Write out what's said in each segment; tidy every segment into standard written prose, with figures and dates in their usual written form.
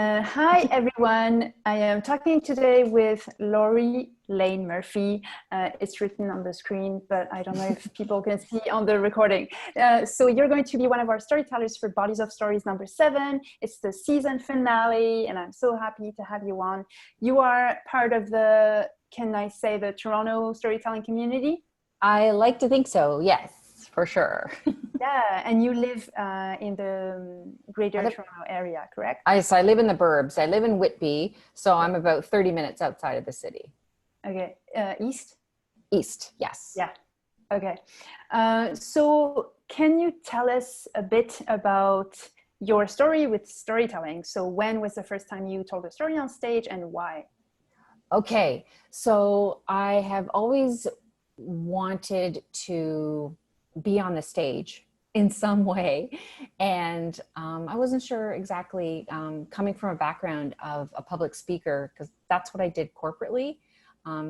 Hi everyone, I am talking today with Laurie Lane Murphy. It's written on the screen, but I don't know if people can see on the recording. So you're going to be one of our storytellers for Bodies of Stories number 7. It's the season finale, and I'm so happy to have you on. You are part of the, can I say, the Toronto storytelling community? I like to think so, yes, for sure. Yeah, and you live in the Greater Toronto area, correct? I live in the burbs. I live in Whitby, so I'm about 30 minutes outside of the city. Okay, east? East, yes. Yeah, okay. So can you tell us a bit about your story with storytelling? So when was the first time you told a story on stage and why? Okay, so I have always wanted to be on the stage in some way. And I wasn't sure exactly, coming from a background of a public speaker, because that's what I did corporately.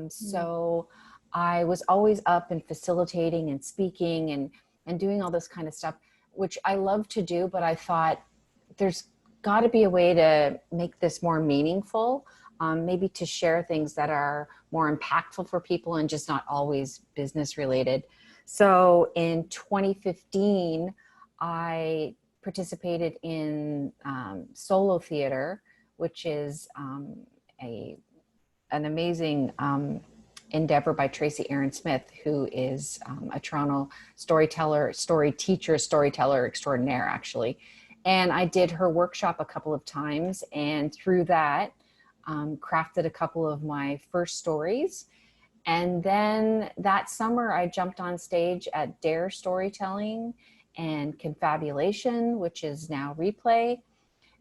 So I was always up and facilitating and speaking and doing all this kind of stuff, which I love to do, but I thought there's got to be a way to make this more meaningful, maybe to share things that are more impactful for people and just not always business related. So in 2015, I participated in solo theater, which is an amazing endeavor by Tracy Aaron Smith, who is a Toronto storyteller, story teacher, storyteller extraordinaire, actually. And I did her workshop a couple of times, and through that, crafted a couple of my first stories. And then that summer, I jumped on stage at Dare Storytelling and Confabulation, which is now Replay,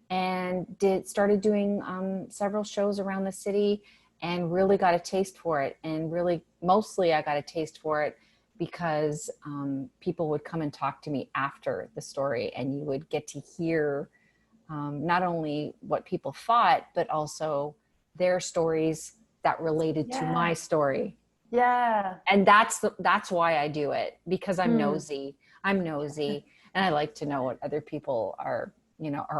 and started doing several shows around the city, and really got a taste for it. And really, mostly I got a taste for it because people would come and talk to me after the story, and you would get to hear not only what people thought, but also their stories that related to my story. Yeah. And that's why I do it, because I'm nosy. I'm nosy, and I like to know what other people are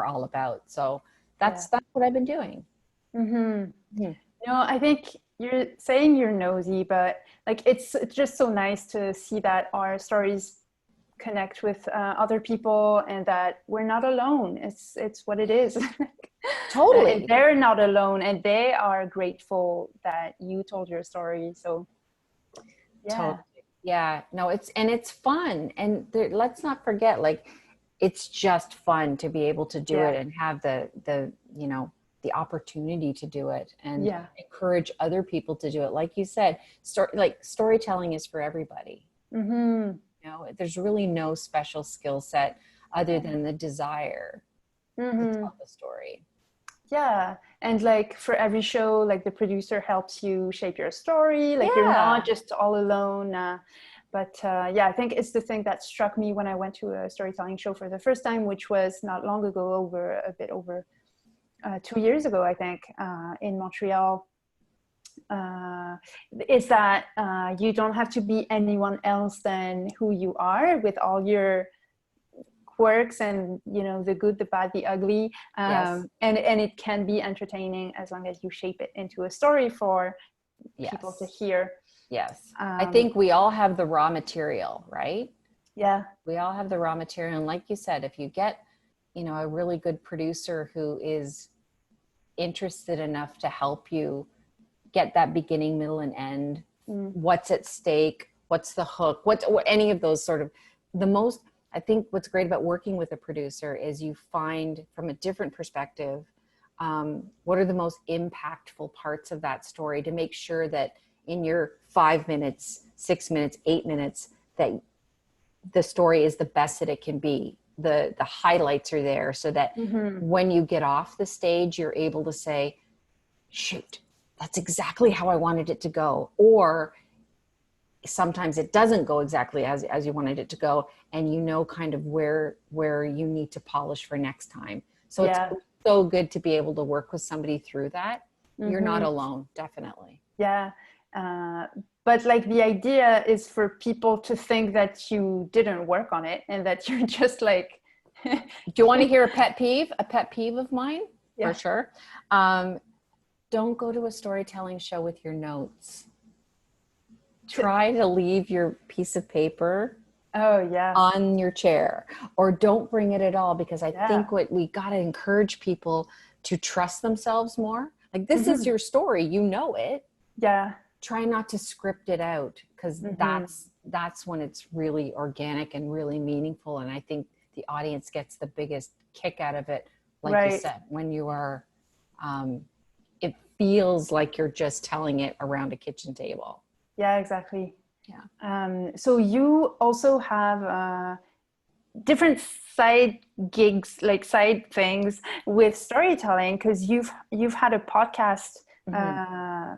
all about. So that's what I've been doing. I think you're saying you're nosy, but like it's just so nice to see that our stories connect with other people, and that we're not alone. It's what it is. Totally. And they're not alone, and they are grateful that you told your story. So yeah. Totally. Yeah, no, it's fun. And let's not forget, like, it's just fun to be able to do it and have the opportunity to do it, and encourage other people to do it. Like you said, storytelling is for everybody. There's really no special skill set other than the desire to tell the story. Yeah. And like for every show, like the producer helps you shape your story. Like you're not just all alone. I think it's the thing that struck me when I went to a storytelling show for the first time, which was not long ago, a bit over 2 years ago, I think, in Montreal. Is that you don't have to be anyone else than who you are, with all your quirks and the good, the bad, the ugly, and it can be entertaining as long as you shape it into a story for people to hear. I think we all have the raw material, right? We all have the raw material, and like you said, if you get a really good producer who is interested enough to help you get that beginning, middle, and end, what's at stake, what's the hook, what any of those sort of I think what's great about working with a producer is you find from a different perspective, what are the most impactful parts of that story, to make sure that in your 5 minutes, 6 minutes, 8 minutes, that the story is the best that it can be. The highlights are there, so that when you get off the stage, you're able to say, shoot, that's exactly how I wanted it to go. Or sometimes it doesn't go exactly as you wanted it to go, and kind of where you need to polish for next time. So it's so good to be able to work with somebody through that. You're not alone, definitely. But like the idea is for people to think that you didn't work on it, and that you're just like do you want to hear a pet peeve of mine? for sure. Don't go to a storytelling show with your notes. Try to leave your piece of paper on your chair, or don't bring it at all, because I think what we got to encourage people to trust themselves more. Like, this is your story, you know it. Yeah. Try not to script it out, because that's when it's really organic and really meaningful. And I think the audience gets the biggest kick out of it. Like you said, when you are, it feels like you're just telling it around a kitchen table. Yeah, exactly. Yeah. So you also have different side gigs, like side things with storytelling, because you've had a podcast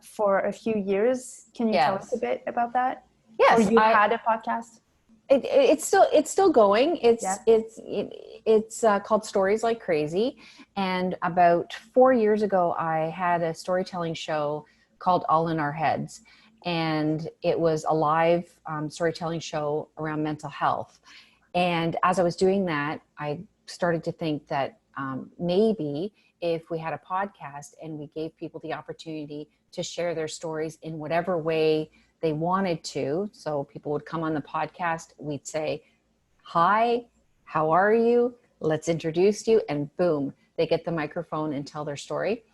for a few years. Can you tell us a bit about that? Yes, or you had a podcast? It's still going. It's called Stories Like Crazy. And about 4 years ago, I had a storytelling show called All in Our Heads. And it was a live storytelling show around mental health. And as I was doing that, I started to think that maybe if we had a podcast and we gave people the opportunity to share their stories in whatever way they wanted to. So people would come on the podcast, we'd say, hi, how are you? Let's introduce you. And boom, they get the microphone and tell their story.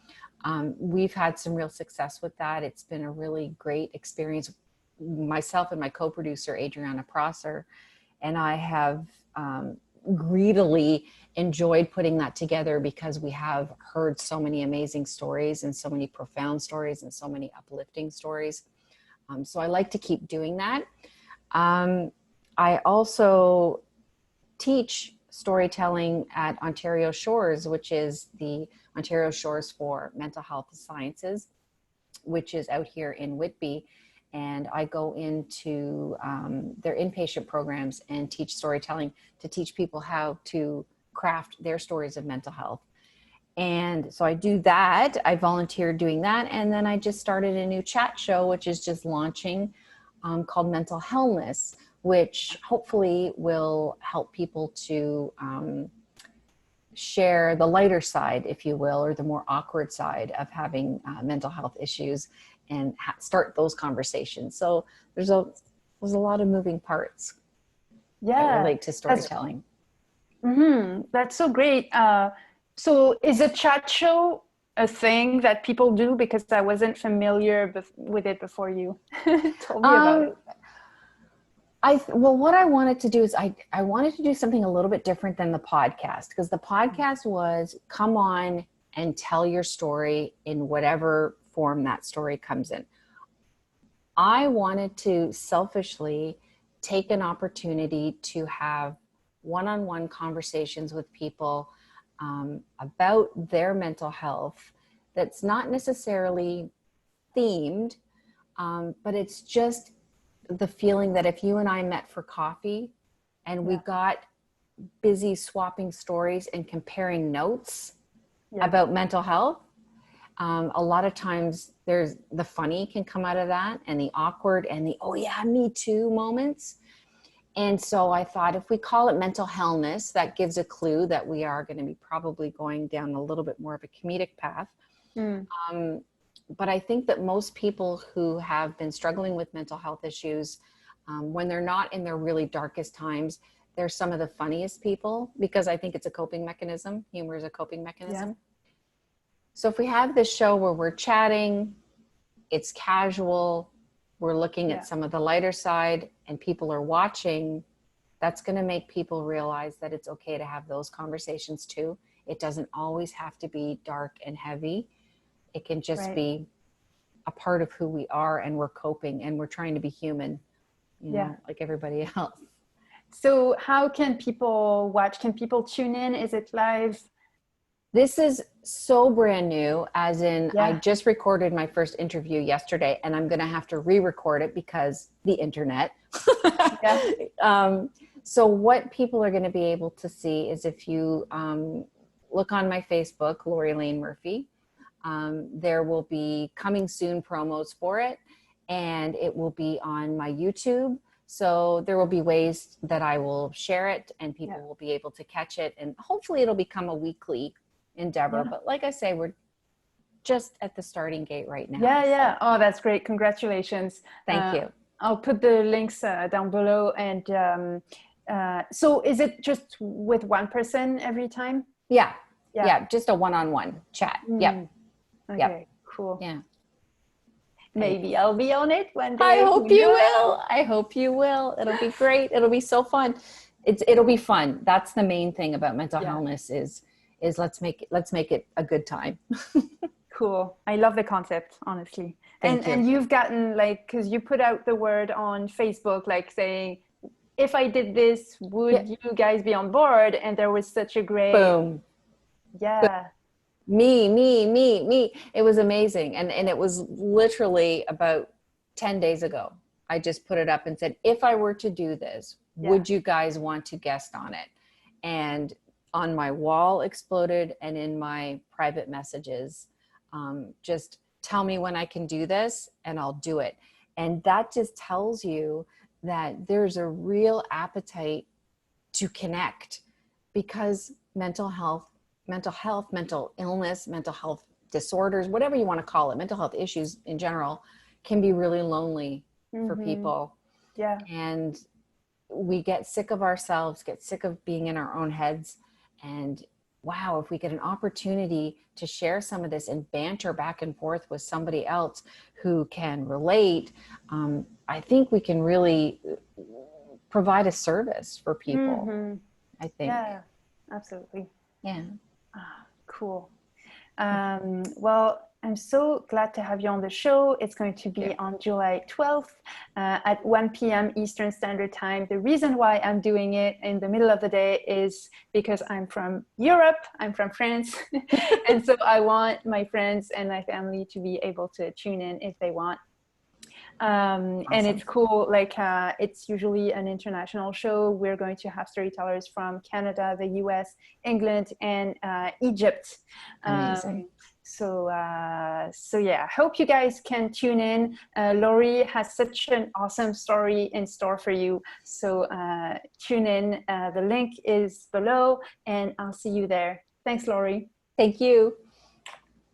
We've had some real success with that. It's been a really great experience. Myself and my co-producer, Adriana Prosser, and I have greedily enjoyed putting that together, because we have heard so many amazing stories and so many profound stories and so many uplifting stories. So I like to keep doing that. I also teach storytelling at Ontario Shores, which is the Ontario Shores for Mental Health Sciences, which is out here in Whitby. And I go into their inpatient programs and teach storytelling to teach people how to craft their stories of mental health. And so I do that. I volunteered doing that. And then I just started a new chat show, which is just launching, called Mental Hellness, which hopefully will help people to share the lighter side, if you will, or the more awkward side of having mental health issues, and start those conversations. So there's a lot of moving parts that relate to storytelling. That's so great. So is a chat show a thing that people do? Because I wasn't familiar with it before you told me about it. Well, what I wanted to do is I wanted to do something a little bit different than the podcast, because the podcast was come on and tell your story in whatever form that story comes in. I wanted to selfishly take an opportunity to have one-on-one conversations with people about their mental health that's not necessarily themed, but it's just the feeling that if you and I met for coffee and we got busy swapping stories and comparing notes about mental health, a lot of times there's the funny can come out of that, and the awkward and the, oh yeah, me too moments. And so I thought, if we call it mental hellness, that gives a clue that we are going to be probably going down a little bit more of a comedic path. But I think that most people who have been struggling with mental health issues, when they're not in their really darkest times, they're some of the funniest people, because I think it's a coping mechanism. Humor is a coping mechanism. So if we have this show where we're chatting, it's casual, we're looking at some of the lighter side, and people are watching, that's going to make people realize that it's okay to have those conversations too. It doesn't always have to be dark and heavy. It can just be a part of who we are, and we're coping, and we're trying to be human, you know, like everybody else. So how can people watch? Can people tune in? Is it live? This is so brand new, as in I just recorded my first interview yesterday, and I'm going to have to re-record it because the internet. So what people are going to be able to see is, if you look on my Facebook, Lori Lane Murphy, there will be coming soon promos for it, and it will be on my YouTube. So there will be ways that I will share it, and people will be able to catch it, and hopefully it'll become a weekly endeavor. But like I say, we're just at the starting gate right now. Yeah. Oh, that's great. Congratulations. Thank you. I'll put the links down below. And so is it just with one person every time? Yeah. Just a one-on-one chat. Yep. Okay, cool. Yeah. Maybe I'll be on it one day. I hope you will. I hope you will. It'll be great. It'll be so fun. It'll be fun. That's the main thing about mental illness is let's make it a good time. Cool. I love the concept, honestly. Thank you. And you've gotten because you put out the word on Facebook, saying, if I did this, would you guys be on board? And there was such a great boom. Yeah. Me. It was amazing. And it was literally about 10 days ago. I just put it up and said, if I were to do this, would you guys want to guest on it? And on my wall exploded, and in my private messages, just tell me when I can do this and I'll do it. And that just tells you that there's a real appetite to connect, because mental illness, mental health disorders, whatever you want to call it, mental health issues in general, can be really lonely for people. Yeah. And we get sick of ourselves, get sick of being in our own heads. And wow, if we get an opportunity to share some of this and banter back and forth with somebody else who can relate, I think we can really provide a service for people. I think. Yeah, absolutely. Yeah. Cool. Well, I'm so glad to have you on the show. It's going to be on July 12th at 1 p.m. Eastern Standard Time. The reason why I'm doing it in the middle of the day is because I'm from Europe. I'm from France. And so I want my friends and my family to be able to tune in if they want. Awesome. And it's cool, it's usually an international show. We're going to have storytellers from Canada, the US, England, and Egypt. Amazing. So yeah, I hope you guys can tune in. Laurie has such an awesome story in store for you. So tune in. The link is below, and I'll see you there. Thanks, Laurie. Thank you.